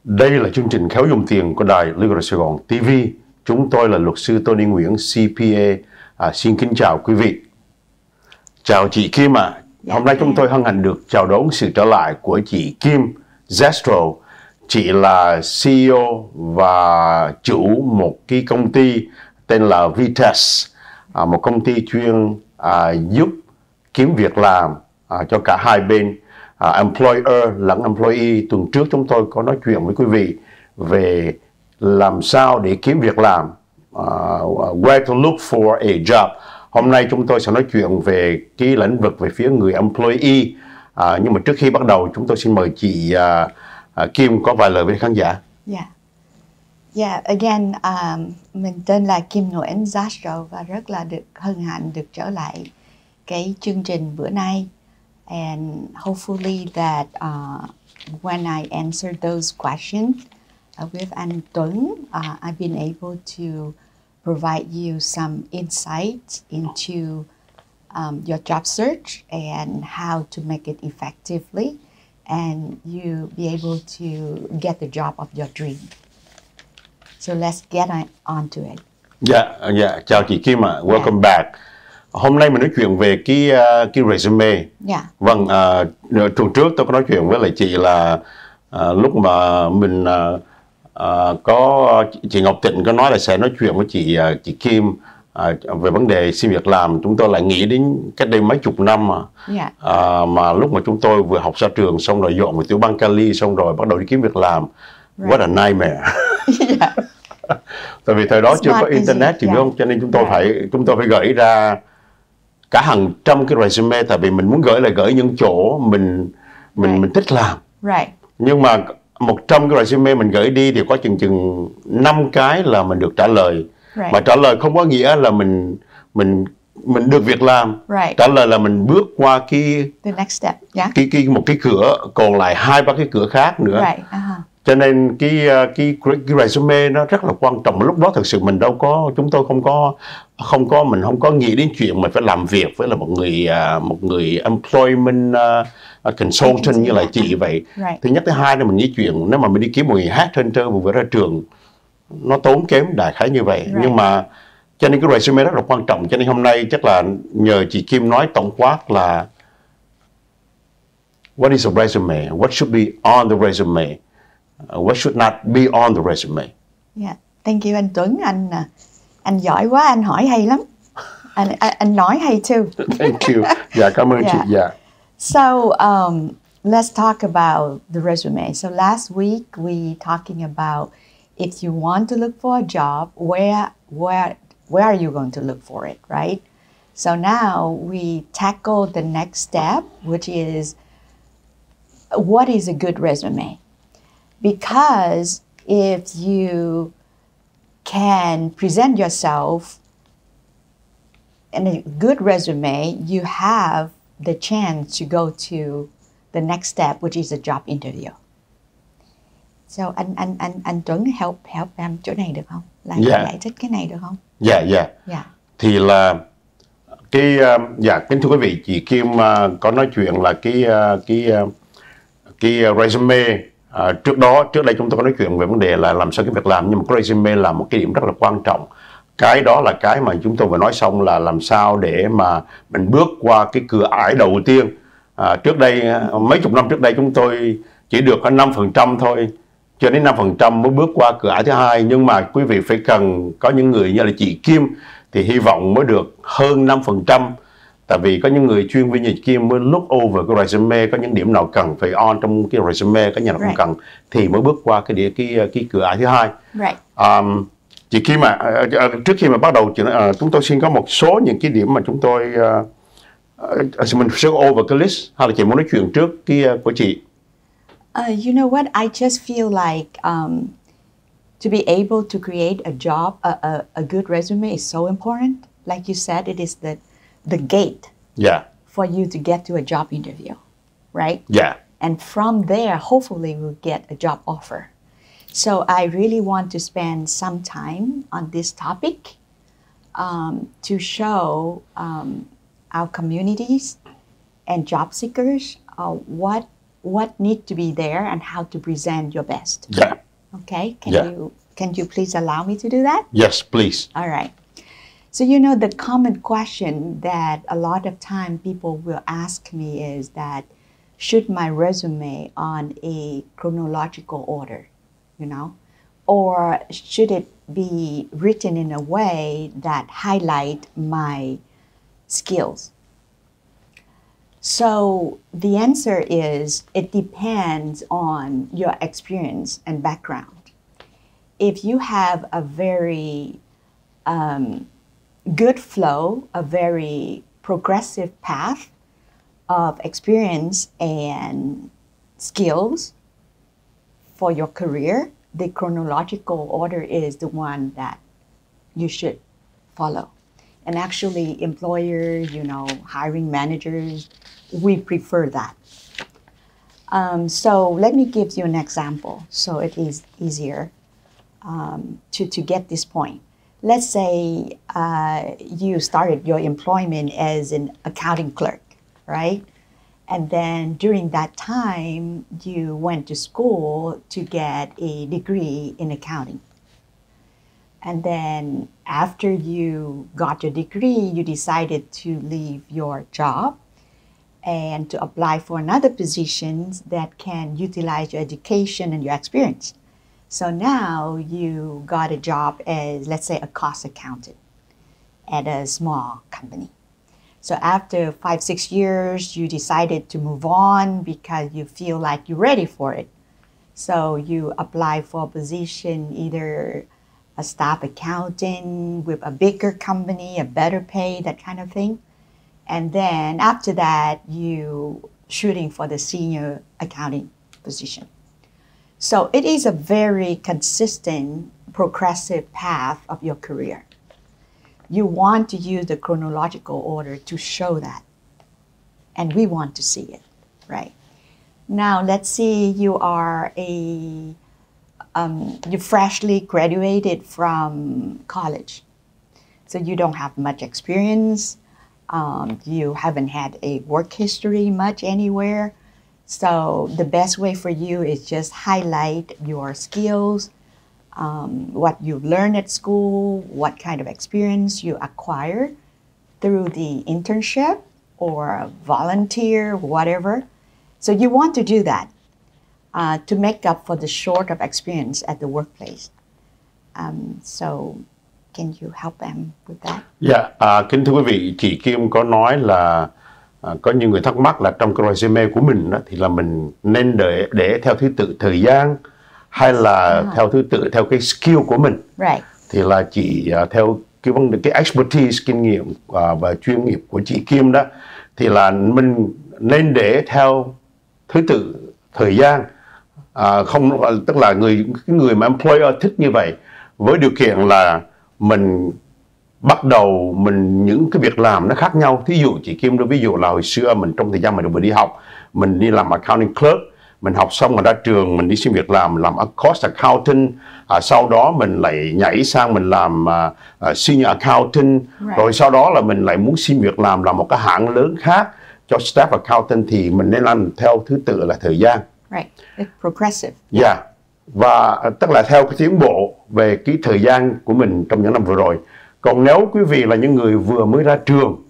Đây là chương trình Khéo dùng tiền của đài Little Saigon TV. Chúng tôi là luật sư Tony Nguyễn, CPA. Xin kính chào quý vị. Chào chị Kim ạ. Hôm nay chúng tôi hân hạnh được chào đón sự trở lại của chị Kim Zestro. Chị là CEO và chủ một cái công ty tên là Vites, một công ty chuyên giúp kiếm việc làm cho cả hai bên, employer lẫn employee. Tuần trước chúng tôi có nói chuyện với quý vị về làm sao để kiếm việc làm, where to look for a job. Hôm nay chúng tôi sẽ nói chuyện về cái lĩnh vực về phía người employee. Nhưng mà trước khi bắt đầu, chúng tôi xin mời chị Kim có vài lời với khán giả. Again, mình tên là Kim Nguyễn Zestro và rất là được hân hạnh được trở lại cái chương trình bữa nay. And hopefully that when I answer those questions with anh Tuấn, I've been able to provide you some insights into your job search and how to make it effectively, and you be able to get the job of your dream. So let's get on to it. Chào chị Kim ạ. Welcome back. Hôm nay mình nói chuyện về cái resume. Vâng, tuần trước tôi có nói chuyện với lại chị là lúc mà mình có chị Ngọc Tịnh có nói là sẽ nói chuyện với chị Kim về vấn đề xin việc làm. Chúng tôi lại nghĩ đến cách đây mấy chục năm mà lúc mà chúng tôi vừa học ra trường xong rồi dọn về tiểu bang Cali xong rồi bắt đầu đi kiếm việc làm. What a nightmare. Tại vì thời đó chưa có internet chị biết không, cho nên chúng tôi phải gửi ra cả hàng trăm cái resume, tại vì mình muốn gửi những chỗ mình thích làm. Nhưng mà 100 cái resume mình gửi đi thì có chừng 5 cái là mình được trả lời. Mà trả lời không có nghĩa là mình được việc làm. Trả lời là mình bước qua the next step. Một cái cửa, còn lại 2-3 cái cửa khác nữa. Cho nên cái resume nó rất là quan trọng. Lúc đó thực sự mình chúng tôi không có nghĩ đến chuyện mình phải làm việc với là một người employment consultant như là chị vậy. Thứ nhất, thứ hai là mình nghĩ chuyện nếu mà mình đi kiếm một người headhunter vừa ra trường nó tốn kém đại khái như vậy. Nhưng mà cho nên cái resume rất là quan trọng. Cho nên hôm nay chắc là nhờ chị Kim nói tổng quát là what is a resume, what should be on the resume, what should not be on the resume. Thank you anh Tuấn, anh giỏi quá, anh hỏi hay lắm. Anh nói hay too. Thank you. Cảm ơn chị. So let's talk about the resume. So last week we talking about if you want to look for a job, where are you going to look for it, right? So now we tackle the next step, which is what is a good resume? Because if you can present yourself in a good resume, you have the chance to go to the next step, which is a job interview. So anh Tuấn help em chỗ này được không? Giải thích cái này được không? Thì là kính thưa quý vị, chị Kim có nói chuyện là cái resume. Trước đây chúng tôi có nói chuyện về vấn đề là làm sao cái việc làm, nhưng mà cái resume là một cái điểm rất là quan trọng. Cái đó là cái mà chúng tôi vừa nói xong, là làm sao để mà mình bước qua cái cửa ải đầu tiên. Trước đây, mấy chục năm trước đây chúng tôi chỉ được có 5% thôi, cho đến 5% mới bước qua cửa ải thứ hai. Nhưng mà quý vị phải cần có những người như là chị Kim thì hy vọng mới được hơn 5%. Tại vì có những người chuyên viên như chị Kim mới look over cái resume, có những điểm nào cần phải on trong cái resume, có những nào không cần thì mới bước qua cái cửa ải thứ hai. Chị Kim trước khi mà bắt đầu chúng tôi xin có một số những cái điểm mà chúng tôi mình sẽ over cái list, hay là chị muốn nói chuyện trước của chị? You know what? I just feel like to be able to create a job, a good resume is so important. Like you said, it is the gate for you to get to a job interview, right? And from there, hopefully we'll get a job offer. So I really want to spend some time on this topic to show our communities and job seekers what what needs to be there and how to present your best. Yeah. Okay, Yeah. Can you please allow me to do that? Yes, please. All right. So, you know, the common question that a lot of time people will ask me is that, should my resume on a chronological order, you know, or should it be written in a way that highlight my skills? So the answer is, it depends on your experience and background. If you have a very good flow, a very progressive path of experience and skills for your career, the chronological order is the one that you should follow. And actually, employers, you know, hiring managers, we prefer that. So let me give you an example so it is easier to get this point. Let's say you started your employment as an accounting clerk, right? And then during that time, you went to school to get a degree in accounting. And then after you got your degree, you decided to leave your job and to apply for another position that can utilize your education and your experience. So now you got a job as, let's say, a cost accountant at a small company. So after 5-6 years, you decided to move on because you feel like you're ready for it. So you apply for a position, either a staff accountant with a bigger company, a better pay, that kind of thing. And then after that, you shooting for the senior accounting position. So it is a very consistent, progressive path of your career. You want to use the chronological order to show that. And we want to see it, right? Now, let's say you are you freshly graduated from college. So you don't have much experience. You haven't had a work history much anywhere. So the best way for you is just highlight your skills, what you learned at school, what kind of experience you acquire through the internship or volunteer, whatever. So you want to do that to make up for the short of experience at the workplace. So can you help them with that? Dạ, kính thưa quý vị, chị Kim có nói là có nhiều người thắc mắc là trong cái resume của mình đó, thì là mình nên để theo thứ tự thời gian hay là theo thứ tự theo cái skill của mình. Right. Thì là chị theo cái expertise, kinh nghiệm và chuyên nghiệp của chị Kim đó, thì là mình nên để theo thứ tự thời gian, không, tức là người mà employer thích như vậy, với điều kiện là mình bắt đầu những cái việc làm nó khác nhau. Thí dụ chị Kim nói, ví dụ là hồi xưa mình trong thời gian mình vừa đi học, mình đi làm accounting clerk, mình học xong rồi ra trường mình đi xin việc làm cost accountant, sau đó mình lại nhảy sang mình làm senior accountant, rồi sau đó là mình lại muốn xin việc làm một cái hãng lớn khác cho staff accountant, thì mình nên làm theo thứ tự là thời gian. Right, it's progressive. Yeah. Và tức là theo cái tiến bộ về cái thời gian của mình trong những năm vừa rồi. Còn nếu quý vị là những người vừa mới ra trường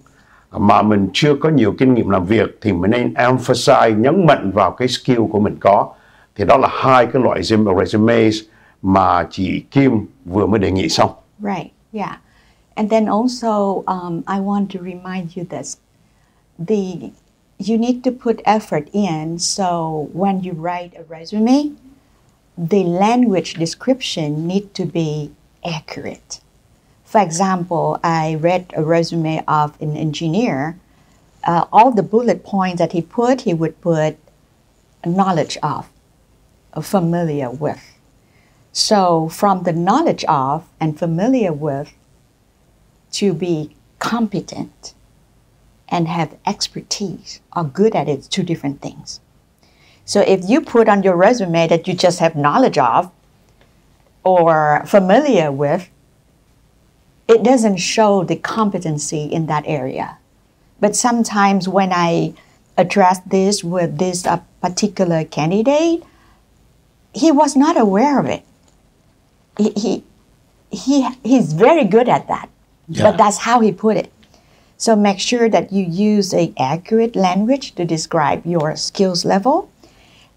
mà mình chưa có nhiều kinh nghiệm làm việc, thì mình nên emphasize, nhấn mạnh vào cái skill của mình có. Thì đó là hai cái loại resumes mà chị Kim vừa mới đề nghị xong. Right, yeah. And then also, I want to remind you this. You need to put effort in, so when you write a resume, the language description need to be accurate. For example, I read a resume of an engineer. All the bullet points that he would put knowledge of, familiar with. So from the knowledge of and familiar with to be competent and have expertise or good at it, two different things. So if you put on your resume that you just have knowledge of or familiar with, it doesn't show the competency in that area. But sometimes when I address this with this particular candidate, he was not aware of it. He's very good at that, but that's how he put it. So make sure that you use a accurate language to describe your skills level.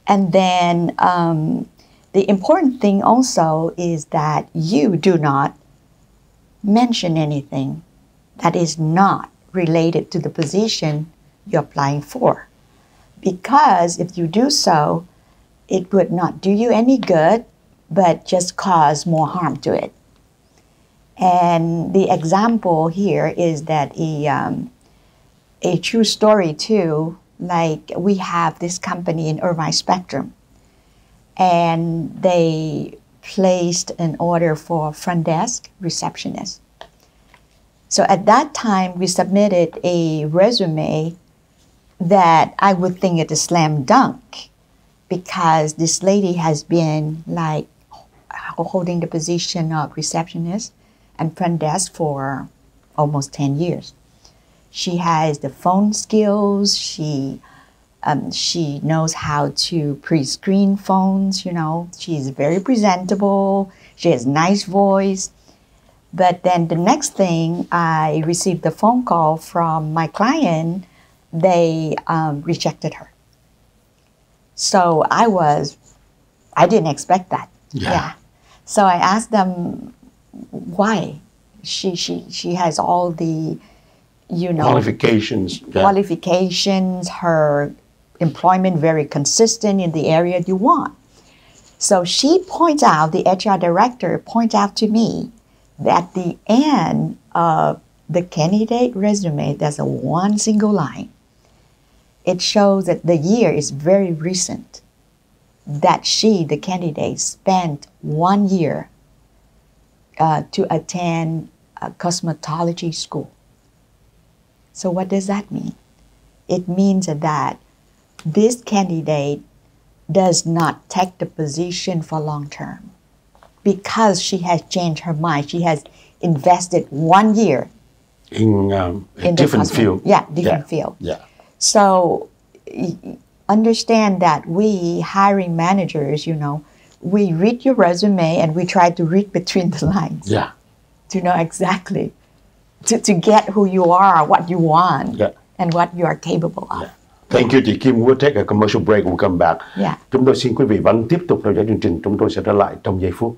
And then the important thing also is that you do not mention anything that is not related to the position you're applying for. Because if you do so, it would not do you any good, but just cause more harm to it. And the example here is that a true story too, like we have this company in Irvine Spectrum, and they placed an order for front desk receptionist. So at that time, we submitted a resume that I would think it a slam dunk, because this lady has been like holding the position of receptionist and front desk for almost 10 years. She has the phone skills. She knows how to pre-screen phones, you know. She's very presentable. She has a nice voice. But then the next thing, I received a phone call from my client. They rejected her. So I didn't expect that. Yeah. So I asked them why. She has all the, you know, qualifications, her employment very consistent in the area you want. So she points out, the HR director points out to me that at the end of the candidate resume, there's one single line. It shows that the year is very recent, that she, the candidate, spent 1 year to attend a cosmetology school. So what does that mean? It means that this candidate does not take the position for long term, because she has changed her mind. She has invested 1 year in a different field. Yeah, different field. Yeah. So understand that we hiring managers, you know, we read your resume and we try to read between the lines. Yeah. To know exactly, to get who you are, what you want, and what you are capable of. Thank you, chị Kim. We'll take a commercial break. We'll come back. Yeah. Chúng tôi xin quý vị vẫn tiếp tục theo dõi chương trình. Chúng tôi sẽ trở lại trong giây phút.